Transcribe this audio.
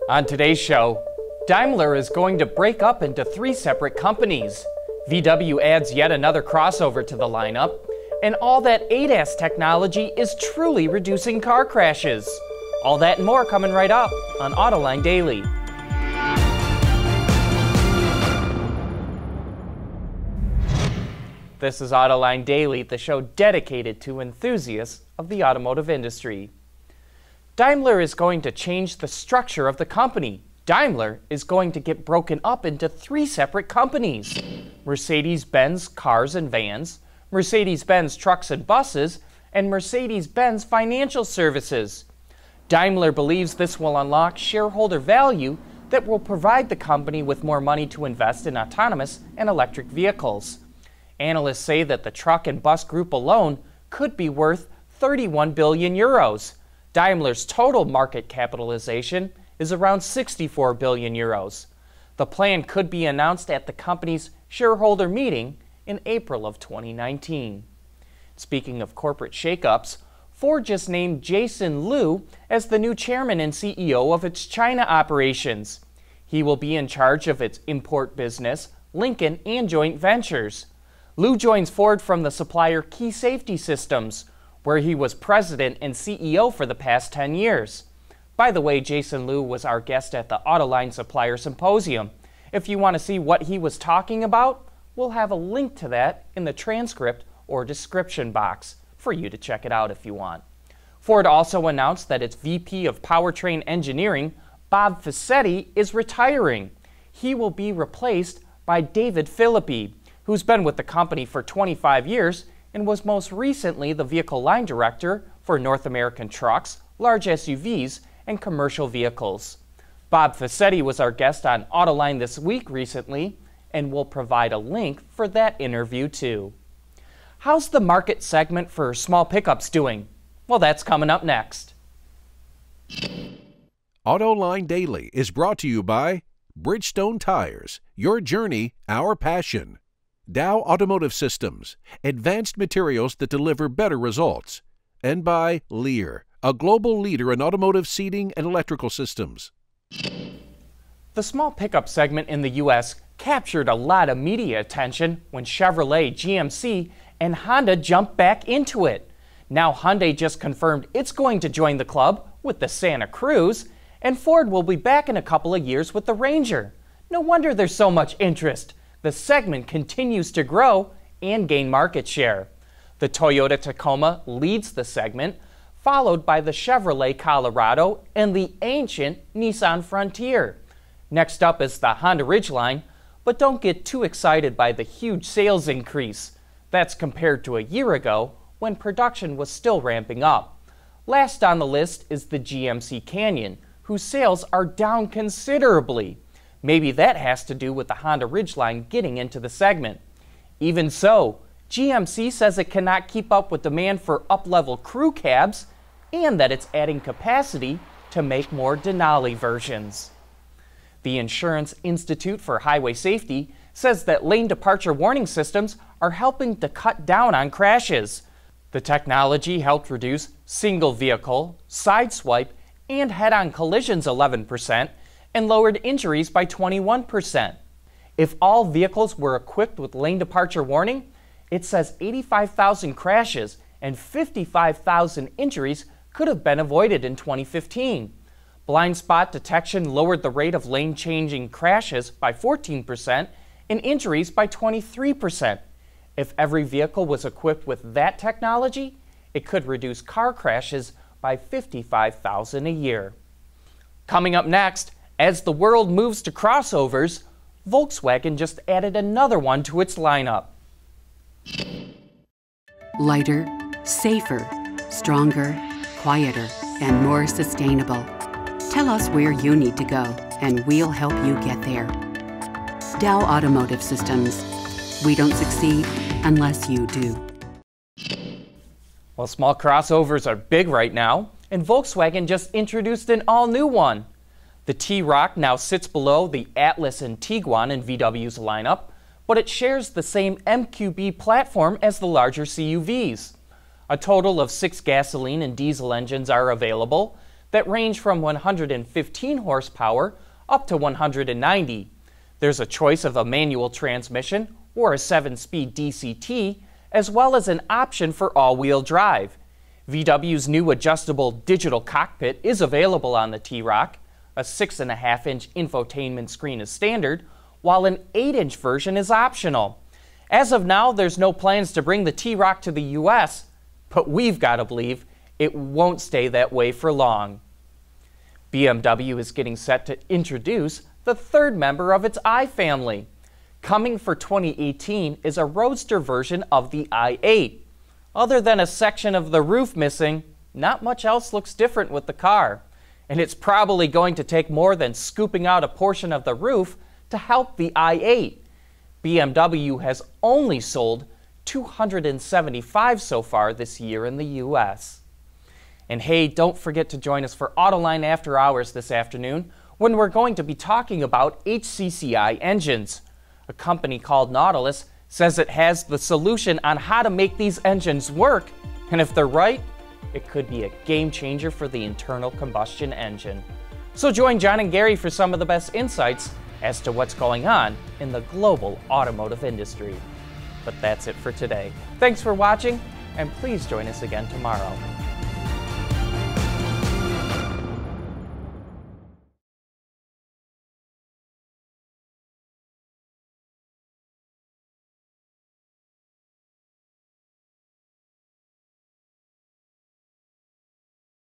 On today's show, Daimler is going to break up into 3 separate companies. VW adds yet another crossover to the lineup, and all that ADAS technology is truly reducing car crashes. All that and more coming right up on Autoline Daily. This is Autoline Daily, the show dedicated to enthusiasts of the automotive industry. Daimler is going to change the structure of the company. Daimler is going to get broken up into 3 separate companies: Mercedes-Benz Cars and Vans, Mercedes-Benz Trucks and Buses, and Mercedes-Benz Financial Services. Daimler believes this will unlock shareholder value that will provide the company with more money to invest in autonomous and electric vehicles. Analysts say that the truck and bus group alone could be worth 31 billion euros. Daimler's total market capitalization is around 64 billion euros. The plan could be announced at the company's shareholder meeting in April of 2019. Speaking of corporate shakeups, Ford just named Jason Liu as the new chairman and CEO of its China operations. He will be in charge of its import business, Lincoln, and joint ventures. Liu joins Ford from the supplier Key Safety Systems, where he was president and CEO for the past 10 years. By the way, Jason Liu was our guest at the Autoline Supplier Symposium. If you want to see what he was talking about, we'll have a link to that in the transcript or description box for you to check it out if you want. Ford also announced that its VP of Powertrain Engineering, Bob Fisetti, is retiring. He will be replaced by David Philippi, who's been with the company for 25 years and was most recently the vehicle line director for North American trucks, large SUVs, and commercial vehicles. Bob Fisetti was our guest on Autoline This Week recently, and we'll provide a link for that interview too. How's the market segment for small pickups doing? Well, that's coming up next. Autoline Daily is brought to you by Bridgestone Tires, your journey, our passion. Dow Automotive Systems, advanced materials that deliver better results. And by Lear, a global leader in automotive seating and electrical systems. The small pickup segment in the U.S. captured a lot of media attention when Chevrolet, GMC, and Honda jumped back into it. Now Hyundai just confirmed it's going to join the club with the Santa Cruz, and Ford will be back in a couple of years with the Ranger. No wonder there's so much interest. The segment continues to grow and gain market share. The Toyota Tacoma leads the segment, followed by the Chevrolet Colorado and the ancient Nissan Frontier. Next up is the Honda Ridgeline, but don't get too excited by the huge sales increase. That's compared to a year ago when production was still ramping up. Last on the list is the GMC Canyon, whose sales are down considerably. Maybe that has to do with the Honda Ridgeline getting into the segment. Even so, GMC says it cannot keep up with demand for up-level crew cabs and that it's adding capacity to make more Denali versions. The Insurance Institute for Highway Safety says that lane departure warning systems are helping to cut down on crashes. The technology helped reduce single vehicle, sideswipe, and head-on collisions 11%, and lowered injuries by 21%. If all vehicles were equipped with lane departure warning, it says 85,000 crashes and 55,000 injuries could have been avoided in 2015. Blind spot detection lowered the rate of lane-changing crashes by 14% and injuries by 23%. If every vehicle was equipped with that technology, it could reduce car crashes by 55,000 a year. Coming up next, as the world moves to crossovers, Volkswagen just added another one to its lineup. Lighter, safer, stronger, quieter, and more sustainable. Tell us where you need to go, and we'll help you get there. Dow Automotive Systems. We don't succeed unless you do. Well, small crossovers are big right now, and Volkswagen just introduced an all-new one. The T-Roc now sits below the Atlas and Tiguan in VW's lineup, but it shares the same MQB platform as the larger CUVs. A total of 6 gasoline and diesel engines are available. that range from 115 horsepower up to 190. There's a choice of a manual transmission or a 7-speed DCT, as well as an option for all-wheel drive. VW's new adjustable digital cockpit is available on the T-Roc. A 6.5-inch infotainment screen is standard, while an 8-inch version is optional. As of now, there's no plans to bring the T-Roc to the US, but we've got to believe it won't stay that way for long. BMW is getting set to introduce the third member of its i family. Coming for 2018 is a Roadster version of the i8. Other than a section of the roof missing, not much else looks different with the car. And it's probably going to take more than scooping out a portion of the roof to help the i8. BMW has only sold 275 so far this year in the US. And hey, don't forget to join us for Autoline After Hours this afternoon, when we're going to be talking about HCCI engines. A company called Nautilus says it has the solution on how to make these engines work, and if they're right, it could be a game changer for the internal combustion engine. So join John and Gary for some of the best insights as to what's going on in the global automotive industry. But that's it for today. Thanks for watching, and please join us again tomorrow.